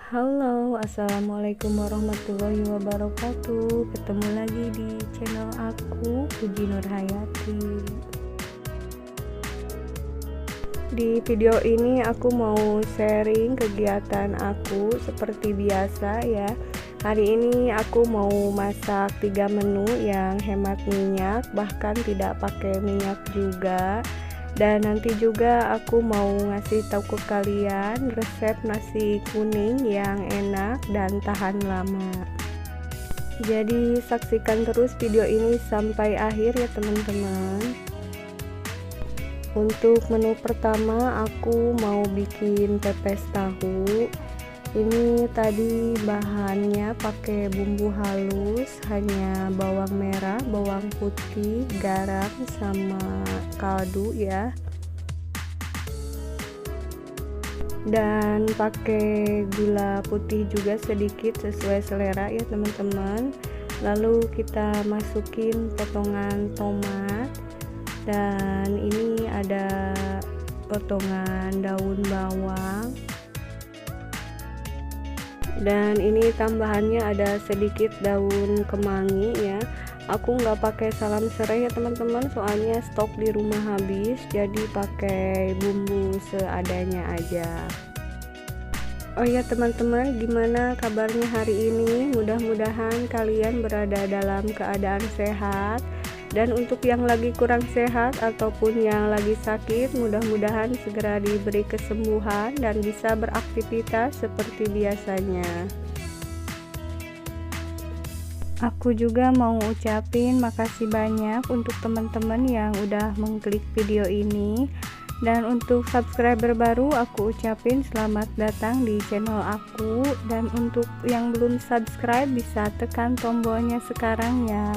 Halo, assalamualaikum warahmatullahi wabarakatuh. Ketemu lagi di channel aku, Puji Nurhayati. Di video ini aku mau sharing kegiatan aku seperti biasa ya. Hari ini aku mau masak 3 menu yang hemat minyak, bahkan tidak pakai minyak juga. Dan nanti juga aku mau ngasih tahu ke kalian resep nasi kuning yang enak dan tahan lama. Jadi saksikan terus video ini sampai akhir ya teman-teman. Untuk menu pertama aku mau bikin pepes tahu. Ini tadi bahannya pakai bumbu halus, hanya bawang merah, bawang putih, garam sama kaldu ya. Dan pakai gula putih juga sedikit sesuai selera ya teman-teman. Lalu kita masukin potongan tomat, dan ini ada potongan daun bawang. Dan ini tambahannya ada sedikit daun kemangi ya. Aku nggak pakai salam serai ya teman-teman, soalnya stok di rumah habis, jadi pakai bumbu seadanya aja. Oh ya teman-teman, gimana kabarnya hari ini? Mudah-mudahan kalian berada dalam keadaan sehat. Dan untuk yang lagi kurang sehat ataupun yang lagi sakit, mudah-mudahan segera diberi kesembuhan dan bisa beraktivitas seperti biasanya. Aku juga mau ucapin makasih banyak untuk teman-teman yang udah mengklik video ini. Dan untuk subscriber baru, aku ucapin selamat datang di channel aku. Dan untuk yang belum subscribe, bisa tekan tombolnya sekarang ya.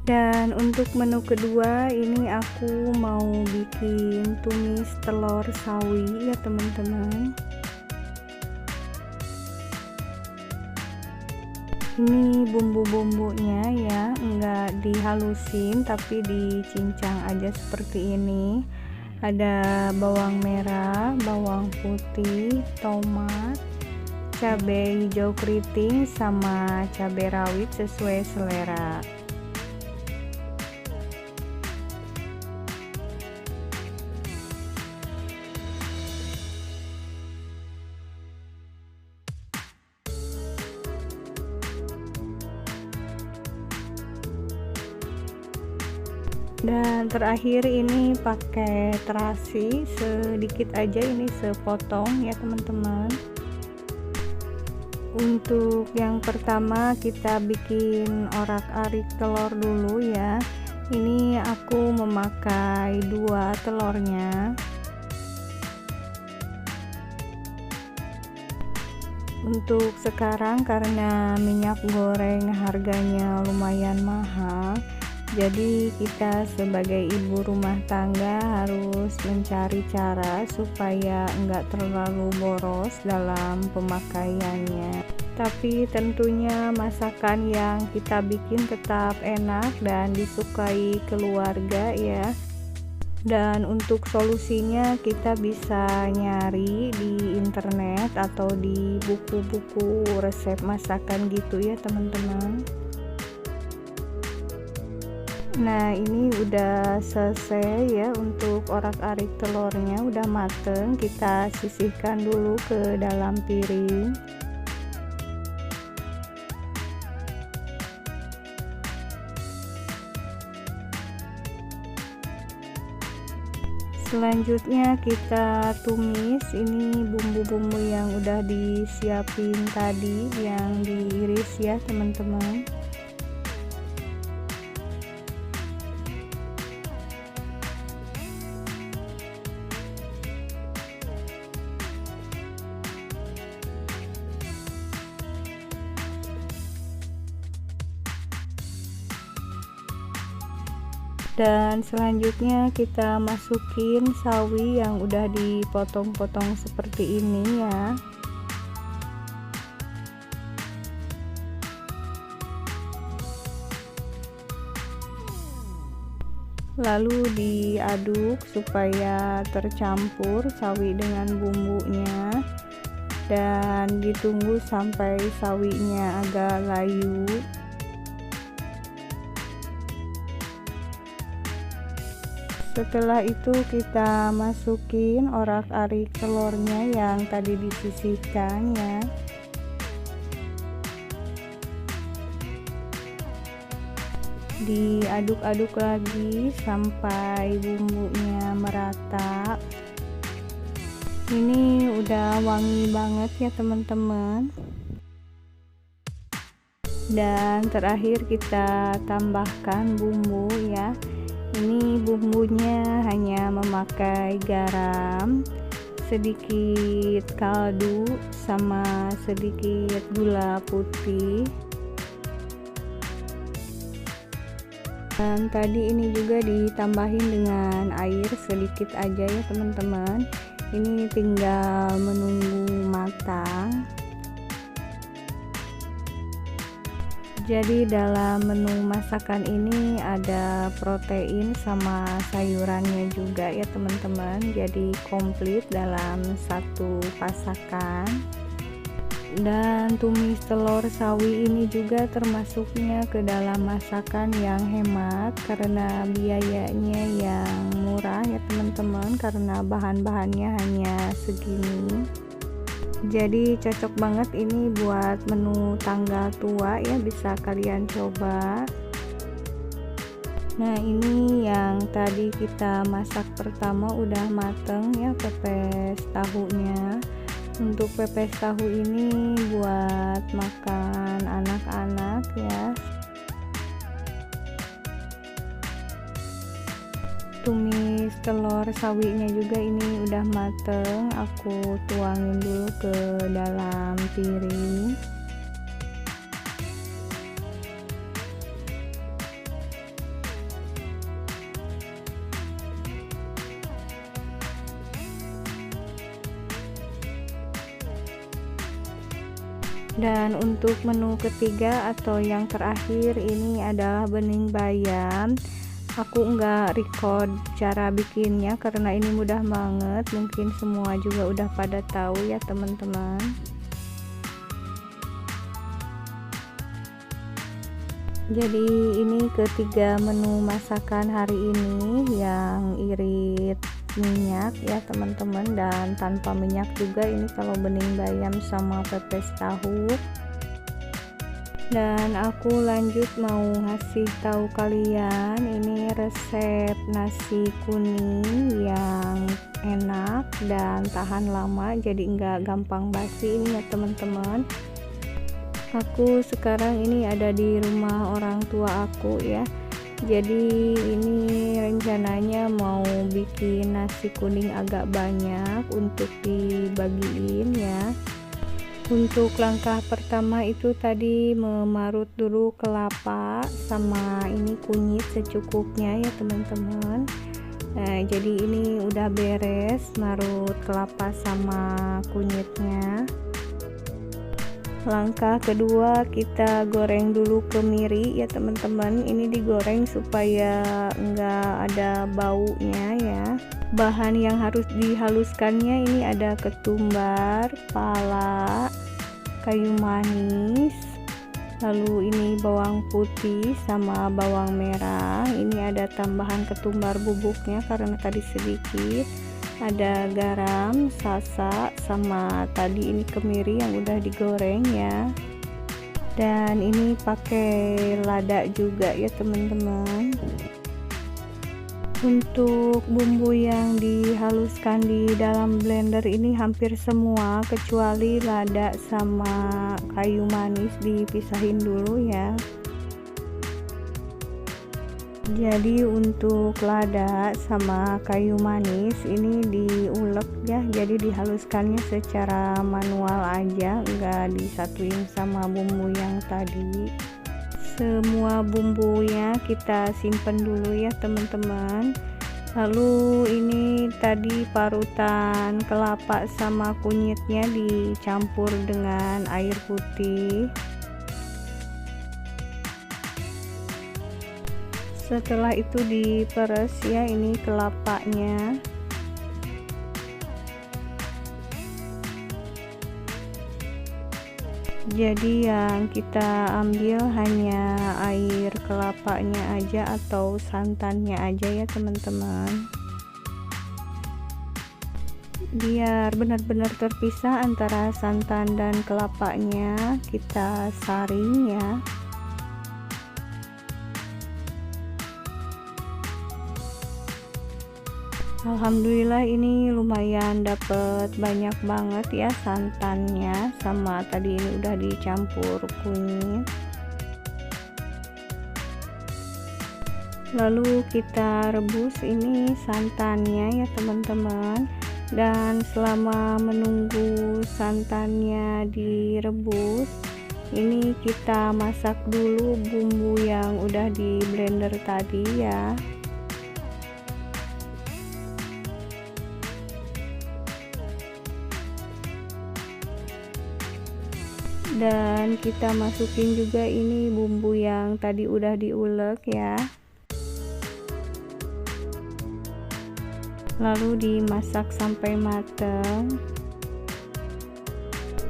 Dan untuk menu kedua ini aku mau bikin tumis telur sawi ya teman-teman. Ini bumbu-bumbunya ya, enggak dihalusin tapi dicincang aja seperti ini. Ada bawang merah, bawang putih, tomat, cabai hijau keriting sama cabai rawit sesuai selera. Dan terakhir ini pakai terasi sedikit aja, ini sepotong ya teman-teman. Untuk yang pertama kita bikin orak-arik telur dulu ya. Ini aku memakai 2 telurnya. Untuk sekarang karena minyak goreng harganya lumayan mahal, jadi kita sebagai ibu rumah tangga harus mencari cara supaya enggak terlalu boros dalam pemakaiannya. Tapi tentunya masakan yang kita bikin tetap enak dan disukai keluarga ya. Dan untuk solusinya kita bisa nyari di internet atau di buku-buku resep masakan gitu ya teman-teman. Nah ini udah selesai ya, untuk orak-arik telurnya udah mateng, kita sisihkan dulu ke dalam piring. Selanjutnya kita tumis ini bumbu-bumbu yang udah disiapin tadi, yang diiris ya teman-teman. Dan selanjutnya kita masukin sawi yang udah dipotong-potong seperti ini ya. lalu diaduk supaya tercampur sawi dengan bumbunya, dan ditunggu sampai sawinya agak layu. Setelah itu kita masukin orak-arik telurnya yang tadi disisihkan ya. Diaduk-aduk lagi sampai bumbunya merata. Ini udah wangi banget ya teman-teman. Dan terakhir kita tambahkan bumbu ya. Ini bumbunya hanya memakai garam, sedikit kaldu, sama sedikit gula putih. Dan tadi ini juga ditambahin dengan air sedikit aja ya teman-teman. Ini tinggal menunggu matang. Jadi dalam menu masakan ini ada protein sama sayurannya juga ya teman-teman. Jadi komplit dalam satu masakan. Dan tumis telur sawi ini juga termasuknya ke dalam masakan yang hemat karena biayanya yang murah ya teman-teman, karena bahan-bahannya hanya segini. Jadi cocok banget ini buat menu tanggal tua ya, bisa kalian coba. Nah ini yang tadi kita masak pertama udah mateng ya, pepes tahunya. Untuk pepes tahu ini buat makan anak-anak ya. Tumis telur sawinya juga ini udah mateng, aku tuangin dulu ke dalam piring. Dan untuk menu ketiga atau yang terakhir ini adalah bening bayam. Aku nggak record cara bikinnya karena ini mudah banget, mungkin semua juga udah pada tahu ya teman-teman. Jadi ini ketiga menu masakan hari ini yang irit minyak ya teman-teman, dan tanpa minyak juga ini kalau bening bayam sama pepes tahu. Dan aku lanjut mau ngasih tahu kalian ini resep nasi kuning yang enak dan tahan lama, jadi nggak gampang basi ini ya teman-teman. Aku sekarang ini ada di rumah orang tua aku ya, jadi ini rencananya mau bikin nasi kuning agak banyak untuk dibagiin ya. Untuk langkah pertama itu tadi memarut dulu kelapa sama ini kunyit secukupnya ya teman-teman. Nah jadi ini udah beres marut kelapa sama kunyitnya. Langkah kedua kita goreng dulu kemiri ya teman-teman. Ini digoreng supaya enggak ada baunya ya. Bahan yang harus dihaluskannya ini ada ketumbar, pala, kayu manis, lalu ini bawang putih sama bawang merah. Ini ada tambahan ketumbar bubuknya karena tadi sedikit. Ada garam, sasa, sama tadi ini kemiri yang udah digoreng ya. Dan ini pakai lada juga ya teman-teman. Untuk bumbu yang dihaluskan di dalam blender ini hampir semua kecuali lada sama kayu manis dipisahin dulu ya. Jadi untuk lada sama kayu manis ini diulek ya, jadi dihaluskannya secara manual aja, enggak disatuin sama bumbu yang tadi. Semua bumbunya kita simpen dulu ya teman-teman. Lalu ini tadi parutan kelapa sama kunyitnya dicampur dengan air putih. Setelah itu diperes ya, ini kelapanya. Jadi yang kita ambil hanya air kelapanya aja atau santannya aja ya teman-teman, biar benar-benar terpisah antara santan dan kelapanya. Kita saring ya. Alhamdulillah ini lumayan dapet banyak banget ya santannya, sama tadi ini udah dicampur kunyit. Lalu kita rebus ini santannya ya teman-teman, dan selama menunggu santannya direbus, ini kita masak dulu bumbu yang udah di blender tadi ya. Dan kita masukin juga ini bumbu yang tadi udah diulek ya, lalu dimasak sampai mateng.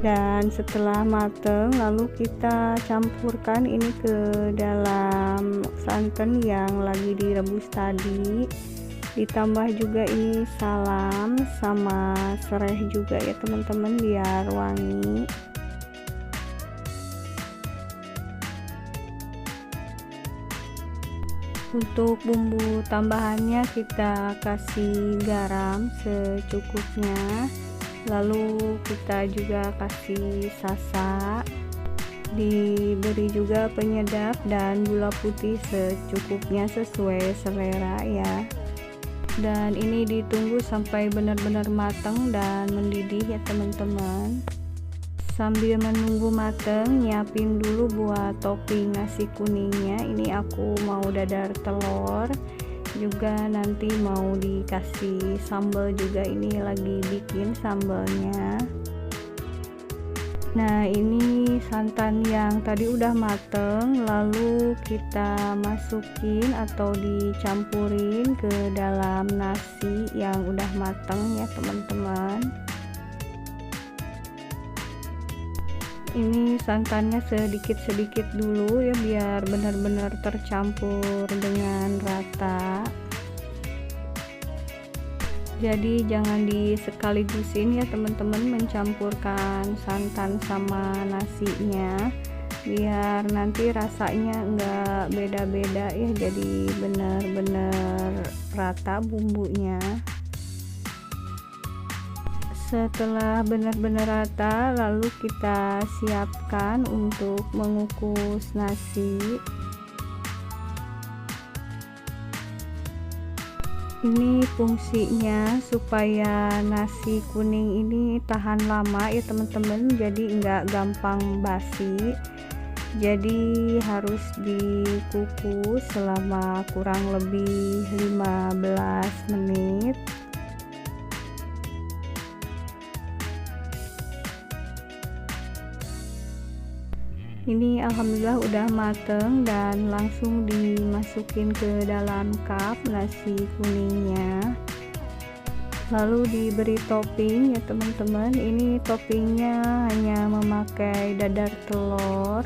Dan setelah mateng, lalu kita campurkan ini ke dalam santan yang lagi direbus tadi, ditambah juga ini salam sama serai juga ya teman-teman biar wangi. Untuk bumbu tambahannya kita kasih garam secukupnya, lalu kita juga kasih sasa, diberi juga penyedap dan gula putih secukupnya sesuai selera ya. Dan ini ditunggu sampai benar-benar matang dan mendidih ya teman-teman. Sambil menunggu mateng, nyiapin dulu buat topping nasi kuningnya. Ini aku mau dadar telur, juga nanti mau dikasih sambal juga, ini lagi bikin sambalnya. Nah ini santan yang tadi udah mateng, lalu kita masukin atau dicampurin ke dalam nasi yang udah mateng ya teman-teman. Ini santannya sedikit-sedikit dulu ya biar benar-benar tercampur dengan rata. Jadi jangan disekaligusin ya teman-teman mencampurkan santan sama nasinya, biar nanti rasanya enggak beda-beda ya, jadi benar-benar rata bumbunya. Setelah benar-benar rata, lalu kita siapkan untuk mengukus nasi. Ini fungsinya supaya nasi kuning ini tahan lama ya teman-teman, jadi enggak gampang basi. Jadi harus dikukus selama kurang lebih 15 menit. Ini alhamdulillah udah mateng dan langsung dimasukin ke dalam cup nasi kuningnya, lalu diberi topping ya teman-teman. Ini toppingnya hanya memakai dadar telur,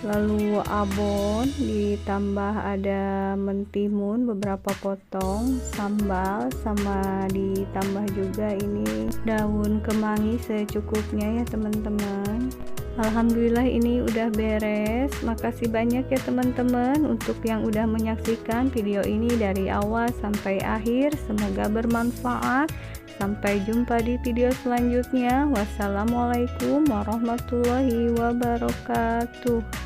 lalu abon, ditambah ada mentimun beberapa potong, sambal, sama ditambah juga ini daun kemangi secukupnya ya teman-teman. Alhamdulillah ini udah beres. Makasih banyak ya teman-teman untuk yang udah menyaksikan video ini dari awal sampai akhir. Semoga bermanfaat. Sampai jumpa di video selanjutnya. Wassalamualaikum warahmatullahi wabarakatuh.